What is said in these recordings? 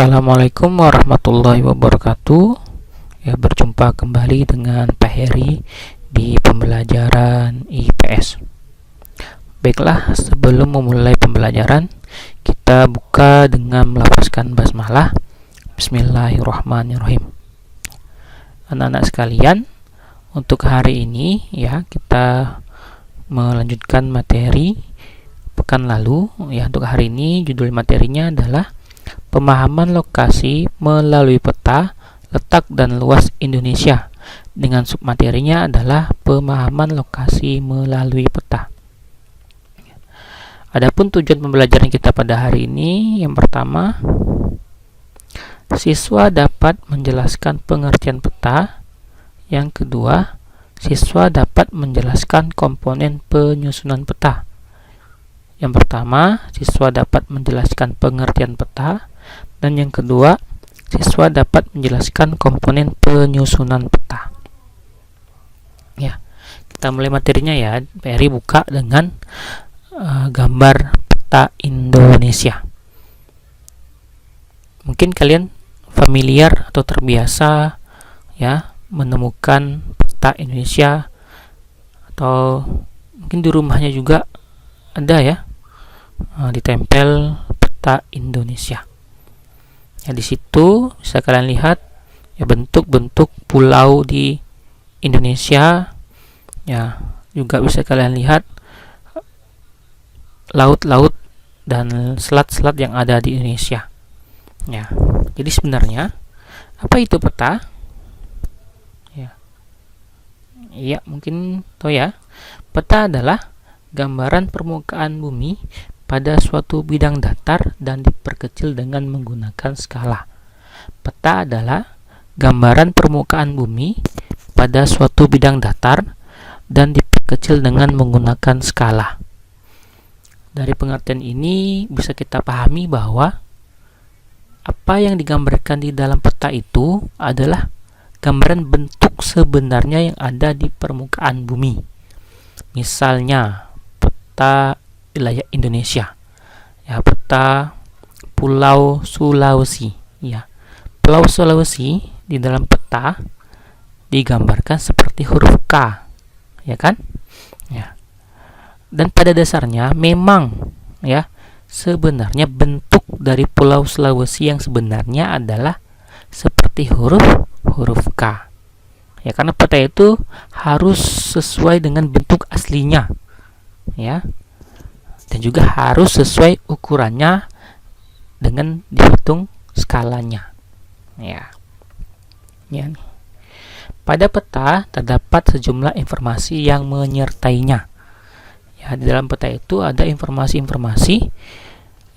Assalamualaikum warahmatullahi wabarakatuh. Ya, berjumpa kembali dengan Pak Heri di pembelajaran IPS. Baiklah, sebelum memulai pembelajaran, kita buka dengan melafazkan basmalah. Bismillahirrahmanirrahim. Anak-anak sekalian, untuk hari ini ya kita melanjutkan materi pekan lalu. Ya, untuk hari ini judul materinya adalah pemahaman lokasi melalui peta, letak dan luas Indonesia, dengan submaterinya adalah pemahaman lokasi melalui peta. Adapun tujuan pembelajaran kita pada hari ini, yang pertama, siswa dapat menjelaskan pengertian peta. Yang kedua, siswa dapat menjelaskan komponen penyusunan peta. Yang pertama, siswa dapat menjelaskan pengertian peta. Dan yang kedua, siswa dapat menjelaskan komponen penyusunan peta. Ya, kita mulai materinya ya. Peri buka dengan gambar peta Indonesia. Mungkin kalian familiar atau terbiasa ya menemukan peta Indonesia, atau mungkin di rumahnya juga ada ya, ditempel peta Indonesia. Ya, di situ bisa kalian lihat ya bentuk-bentuk pulau di Indonesia. Ya, juga bisa kalian lihat laut-laut dan selat-selat yang ada di Indonesia. Ya, jadi sebenarnya apa itu peta? Ya, iya mungkin tahu ya. Peta adalah gambaran permukaan bumi pada suatu bidang datar dan diperkecil dengan menggunakan skala. Peta adalah gambaran permukaan bumi pada suatu bidang datar dan diperkecil dengan menggunakan skala. Dari pengertian ini bisa kita pahami bahwa apa yang digambarkan di dalam peta itu adalah gambaran bentuk sebenarnya yang ada di permukaan bumi. Misalnya peta wilayah Indonesia, ya, peta Pulau Sulawesi, ya. Pulau Sulawesi di dalam peta digambarkan seperti huruf K, ya kan? Ya. Dan pada dasarnya memang ya sebenarnya bentuk dari Pulau Sulawesi yang sebenarnya adalah seperti huruf K. Ya, karena peta itu harus sesuai dengan bentuk aslinya, ya. Dan juga harus sesuai ukurannya dengan dihitung skalanya. Ya. Ya. Pada peta terdapat sejumlah informasi yang menyertainya. Ya, di dalam peta itu ada informasi-informasi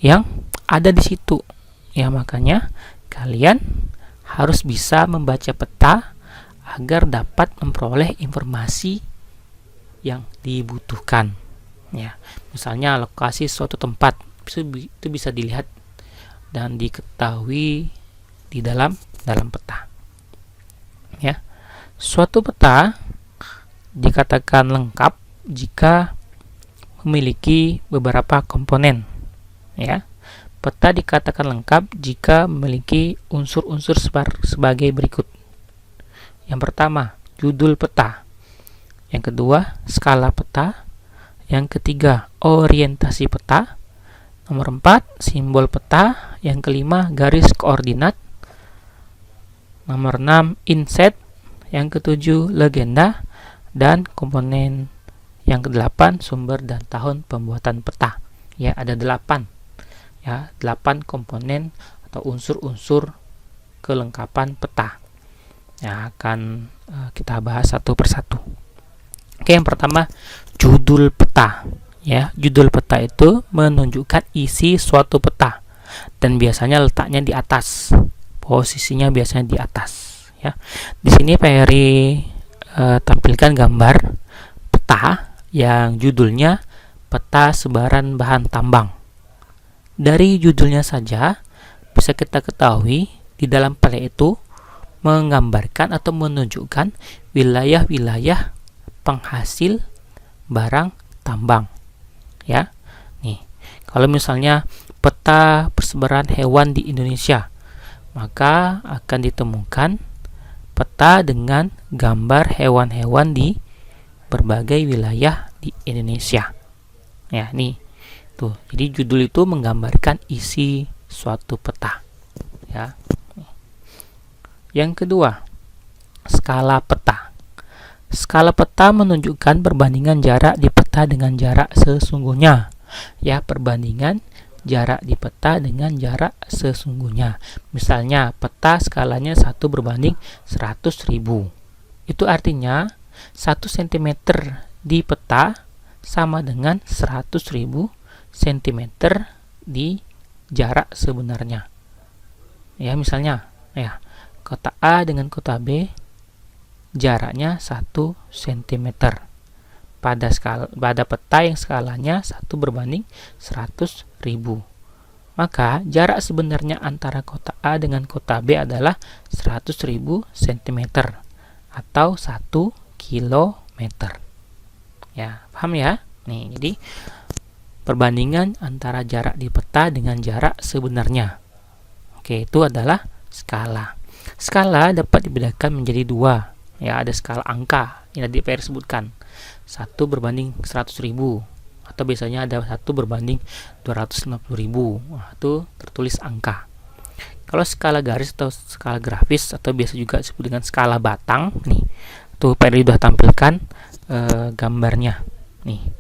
yang ada di situ. Ya, makanya kalian harus bisa membaca peta agar dapat memperoleh informasi yang dibutuhkan. Ya, misalnya lokasi suatu tempat itu bisa dilihat dan diketahui di dalam peta. Ya, suatu peta dikatakan lengkap jika memiliki beberapa komponen. Ya, peta dikatakan lengkap jika memiliki unsur-unsur sebagai berikut. Yang pertama, judul peta. Yang kedua, skala peta. Yang ketiga, orientasi peta. Nomor 4, simbol peta. Yang kelima, garis koordinat. Nomor 6, inset. Yang ketujuh, legenda. Dan komponen yang ke-8, sumber dan tahun pembuatan peta. Ya, ada 8. Ya, 8 komponen atau unsur-unsur kelengkapan peta. Ya, akan kita bahas satu persatu. Oke, yang pertama, judul peta. Ya, judul peta itu menunjukkan isi suatu peta dan biasanya letaknya di atas. Posisinya biasanya di atas, ya. Di sini Pak Heri tampilkan gambar peta yang judulnya peta sebaran bahan tambang. Dari judulnya saja bisa kita ketahui di dalam peta itu menggambarkan atau menunjukkan wilayah-wilayah penghasil barang tambang. Ya. Nih, kalau misalnya peta persebaran hewan di Indonesia, maka akan ditemukan peta dengan gambar hewan-hewan di berbagai wilayah di Indonesia. Ya, nih. Tuh, jadi judul itu menggambarkan isi suatu peta. Ya. Yang kedua, skala peta. Skala peta menunjukkan perbandingan jarak di peta dengan jarak sesungguhnya. Ya, perbandingan jarak di peta dengan jarak sesungguhnya. Misalnya, peta skalanya 1/100.000. Itu artinya 1 cm di peta sama dengan 100.000 cm di jarak sebenarnya. Ya, misalnya, ya, kota A dengan kota B jaraknya 1 cm pada peta yang skalanya 1/100.000. Maka jarak sebenarnya antara kota A dengan kota B adalah 100.000 cm atau 1 kilometer. Ya, paham ya? Nih, jadi perbandingan antara jarak di peta dengan jarak sebenarnya. Oke, itu adalah skala. Skala dapat dibedakan menjadi dua. Ya, ada skala angka yang tadi PR sebutkan. 1/100.000 atau biasanya ada 1/250.000. Nah, itu tertulis angka. Kalau skala garis atau skala grafis atau biasa juga disebut dengan skala batang, nih, tuh PR sudah tampilkan gambarnya. Nih.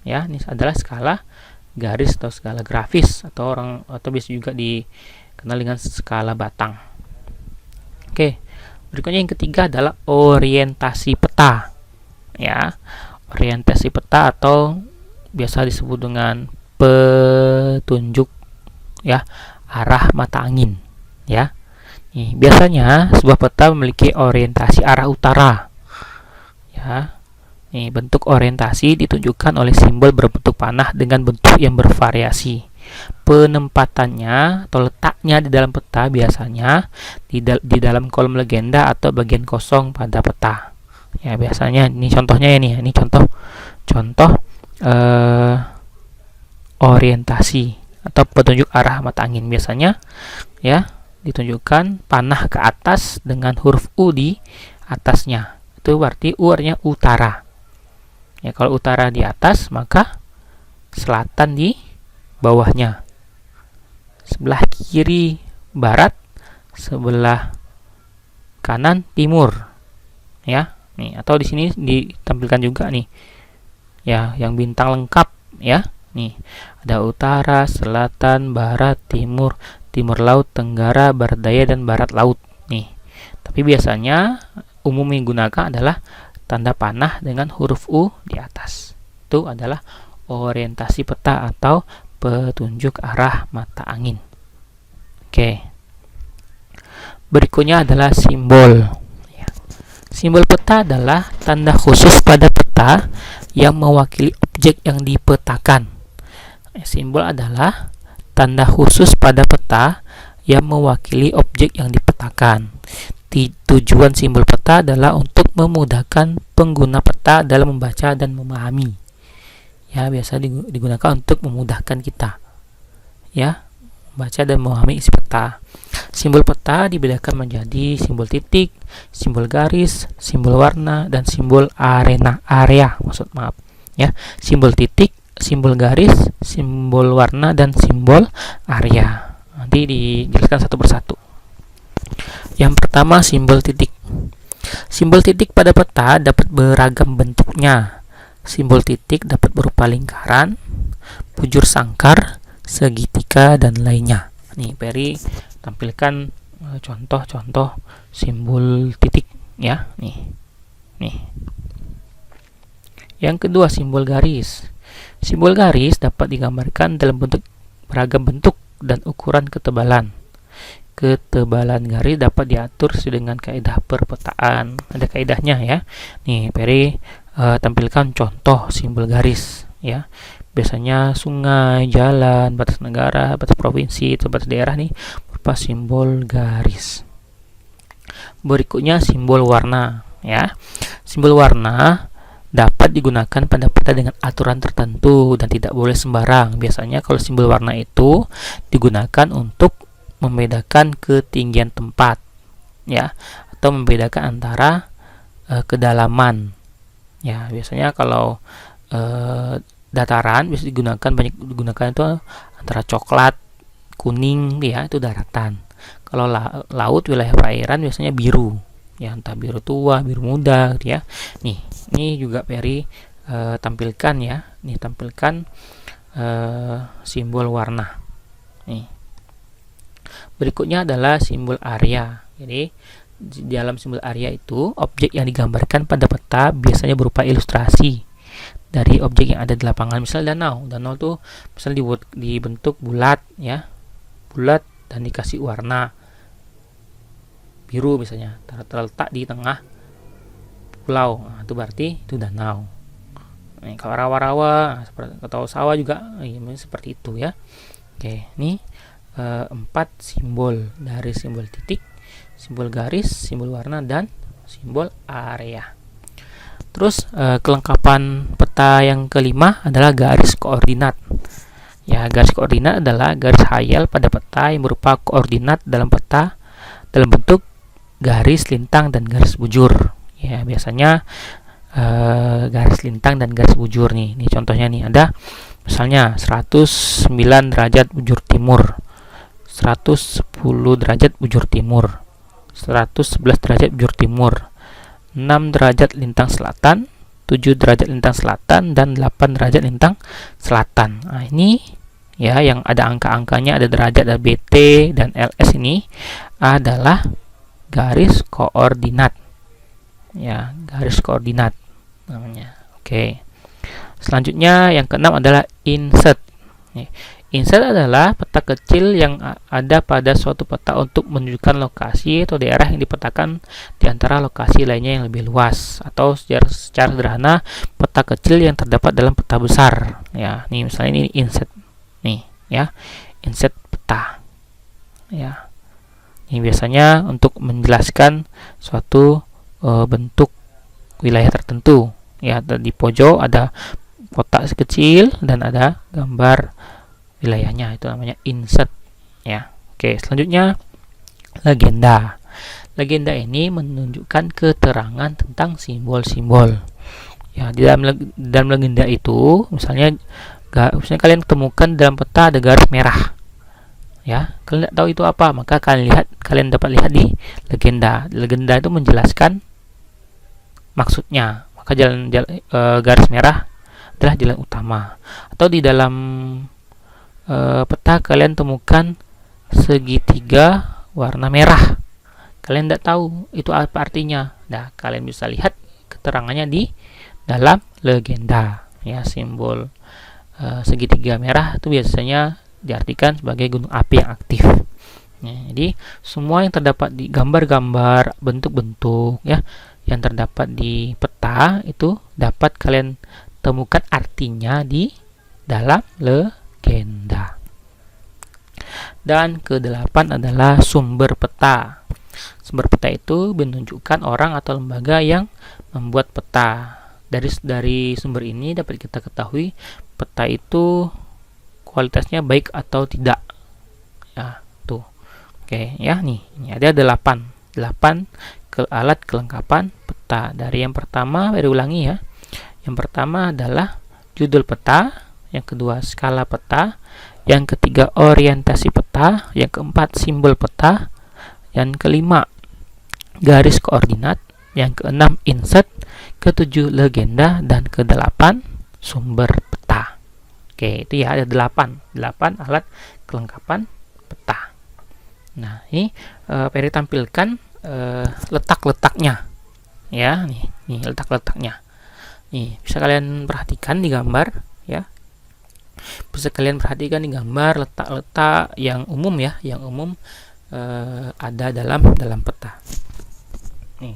Ya, ini adalah skala garis atau skala grafis atau biasa juga dikenal dengan skala batang. Oke, berikutnya yang ketiga adalah orientasi peta. Ya, orientasi peta atau biasa disebut dengan petunjuk ya arah mata angin. Ya, nih, biasanya sebuah peta memiliki orientasi arah utara. Ya. Nih, bentuk orientasi ditunjukkan oleh simbol berbentuk panah dengan bentuk yang bervariasi. Penempatannya atau letaknya di dalam peta biasanya di dalam kolom legenda atau bagian kosong pada peta. Ya, biasanya ini contohnya ini ya. Ini contoh orientasi atau petunjuk arah mata angin. Biasanya ya ditunjukkan panah ke atas dengan huruf U di atasnya. Itu berarti U artinya utara. Ya, kalau utara di atas, maka selatan di bawahnya. Sebelah kiri barat, sebelah kanan timur. Ya, nih, atau di sini ditampilkan juga nih. Ya, yang bintang lengkap ya. Nih, ada utara, selatan, barat, timur, timur laut, tenggara, barat daya dan barat laut. Nih. Tapi biasanya umum menggunakan adalah tanda panah dengan huruf U di atas. Itu adalah orientasi peta atau petunjuk arah mata angin. Oke. Berikutnya adalah simbol. Ya. Simbol peta adalah tanda khusus pada peta yang mewakili objek yang dipetakan. Simbol adalah tanda khusus pada peta yang mewakili objek yang dipetakan. Tujuan simbol peta adalah untuk memudahkan pengguna peta dalam membaca dan memahami. Ya, biasa digunakan untuk memudahkan kita. Ya, membaca dan memahami isi peta. Simbol peta dibedakan menjadi simbol titik, simbol garis, simbol warna, dan simbol area. Ya, simbol titik, simbol garis, simbol warna, dan simbol area. Nanti dijelaskan satu persatu. Yang pertama, simbol titik. Simbol titik pada peta dapat beragam bentuknya. Simbol titik dapat berupa lingkaran, bujur sangkar, segitiga, dan lainnya. Nih, Peri tampilkan contoh-contoh simbol titik ya. Nih. Yang kedua, simbol garis. Simbol garis dapat digambarkan dalam beragam bentuk dan ukuran ketebalan. Ketebalan garis dapat diatur sesuai dengan kaidah perpetaan. Ada kaidahnya ya. Nih, Peri tampilkan contoh simbol garis ya. Biasanya sungai, jalan, batas negara, batas provinsi, atau batas daerah nih berupa simbol garis. Berikutnya simbol warna ya. Simbol warna dapat digunakan pada peta dengan aturan tertentu dan tidak boleh sembarang. Biasanya kalau simbol warna itu digunakan untuk membedakan ketinggian tempat, ya, atau membedakan antara kedalaman. Ya, biasanya kalau dataran bisa banyak digunakan itu antara coklat, kuning, ya, itu daratan. Kalau laut, wilayah perairan biasanya biru, ya, entah biru tua, biru muda, gitu ya. Nih, ini juga Peri tampilkan, ya. Nih, tampilkan simbol warna. Nih. Berikutnya adalah simbol area. Jadi di dalam simbol area itu objek yang digambarkan pada peta biasanya berupa ilustrasi dari objek yang ada di lapangan. Misal danau tuh misal dibentuk bulat, ya, bulat dan dikasih warna biru misalnya, terletak di tengah pulau. Nah, itu berarti itu danau. Nah, kalau rawa-rawa atau sawah juga seperti itu, ya. Oke, ini 4 simbol, dari simbol titik, simbol garis, simbol warna, dan simbol area. Terus kelengkapan peta yang kelima adalah garis koordinat. Ya, garis koordinat adalah garis hayal pada peta yang berupa koordinat dalam peta dalam bentuk garis lintang dan garis bujur. Ya, biasanya garis lintang dan garis bujur nih. Ini contohnya nih, ada misalnya 109 derajat bujur timur, 110 derajat bujur timur, 111 derajat bujur timur, 6 derajat lintang selatan, 7 derajat lintang selatan, dan 8 derajat lintang selatan. Nah, ini, ya, yang ada angka-angkanya, ada derajat, ada BT dan LS, ini adalah garis koordinat. Ya, garis koordinat namanya. Oke. Selanjutnya yang keenam adalah insert. Insert adalah peta kecil yang ada pada suatu peta untuk menunjukkan lokasi atau daerah yang dipetakan di antara lokasi lainnya yang lebih luas, atau secara sederhana peta kecil yang terdapat dalam peta besar. Ya, nih misalnya ini insert. Nih, ya. Insert peta. Ya. Ini biasanya untuk menjelaskan suatu bentuk wilayah tertentu. Ya, di pojok ada kotak kecil dan ada gambar wilayahnya, itu namanya insert, ya. Oke, selanjutnya legenda. Legenda ini menunjukkan keterangan tentang simbol-simbol. Ya, di dalam legenda itu misalnya kalian temukan dalam peta ada garis merah. Ya, kalian tidak tahu itu apa, maka kalian dapat lihat di legenda. Legenda itu menjelaskan maksudnya. Maka garis merah adalah jalan utama. Atau di dalam peta kalian temukan segitiga warna merah, kalian tidak tahu itu apa artinya. Nah, kalian bisa lihat keterangannya di dalam legenda. Ya, simbol segitiga merah itu biasanya diartikan sebagai gunung api yang aktif. Ya, jadi semua yang terdapat di gambar-gambar, bentuk-bentuk, ya, yang terdapat di peta itu dapat kalian temukan artinya di dalam legenda. Dan kedelapan adalah sumber peta. Sumber peta itu menunjukkan orang atau lembaga yang membuat peta. Dari sumber ini dapat kita ketahui peta itu kualitasnya baik atau tidak. Ya, tuh. Oke, ya, nih. Ini ada 8 alat kelengkapan peta. Dari yang pertama, saya ulangi, ya. Yang pertama adalah judul peta, yang kedua skala peta, yang ketiga orientasi peta, yang keempat simbol peta, yang kelima garis koordinat, yang keenam insert, ketujuh legenda, dan kedelapan sumber peta. Oke, itu ya, ada 8 alat kelengkapan peta. Nah, ini Peri tampilkan letak-letaknya. Ya, nih letak-letaknya. Nih, bisa kalian perhatikan di gambar, ya. Bisa kalian perhatikan di gambar letak-letak yang umum, ya, yang umum ada dalam peta. Nih.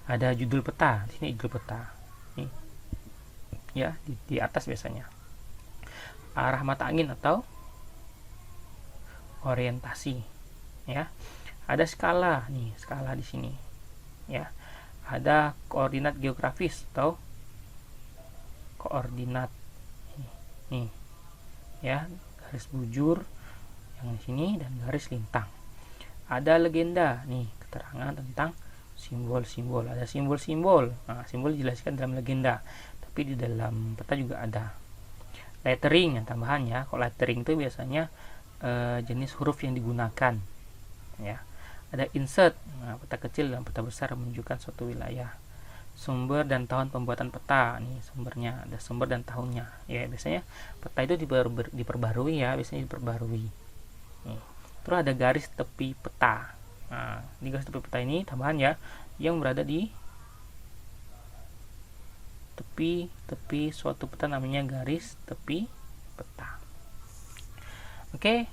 Ada judul peta, di sini judul peta. Nih. Ya, di atas biasanya. Arah mata angin atau orientasi, ya. Ada skala, nih, skala di sini. Ya. Ada koordinat geografis atau koordinat nih, ya, garis bujur, di sini dan garis lintang. Ada legenda nih, keterangan tentang simbol-simbol. Ada simbol-simbol. Nah, simbol dijelaskan dalam legenda, tapi di dalam peta juga ada. Lettering yang tambahan ya. Kalau lettering itu biasanya jenis huruf yang digunakan. Ya. Ada insert. Nah, peta kecil dan peta besar menunjukkan suatu wilayah. Sumber dan tahun pembuatan peta. Nih sumbernya, ada sumber dan tahunnya. Ya, biasanya peta itu diperbarui ya, biasanya diperbarui. Nih. Terus ada garis tepi peta. Nah, di garis tepi peta ini tambahan ya, yang berada di tepi suatu peta namanya garis tepi peta. Oke,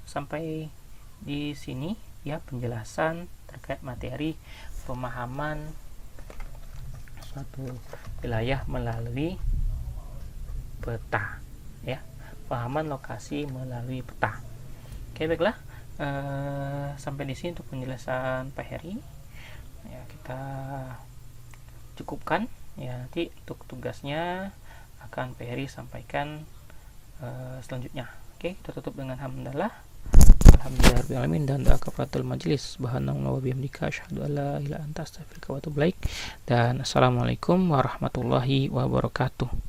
sampai di sini ya penjelasan terkait materi pemahaman suatu wilayah melalui peta ya, pemahaman lokasi melalui peta. Oke, baiklah, sampai di sini untuk penjelasan Pak Heri ya, kita cukupkan ya. Nanti untuk tugasnya akan Pak Heri sampaikan selanjutnya. Oke, kita tutup dengan hamdalah, alhamdulillahirobbilalamin, dan doa kafaratul majelis. Subhanallah wa bihamdika asyhadu an la ilaha illa anta astaghfiruka wa atubu ilaik. Dan assalamualaikum warahmatullahi wabarakatuh.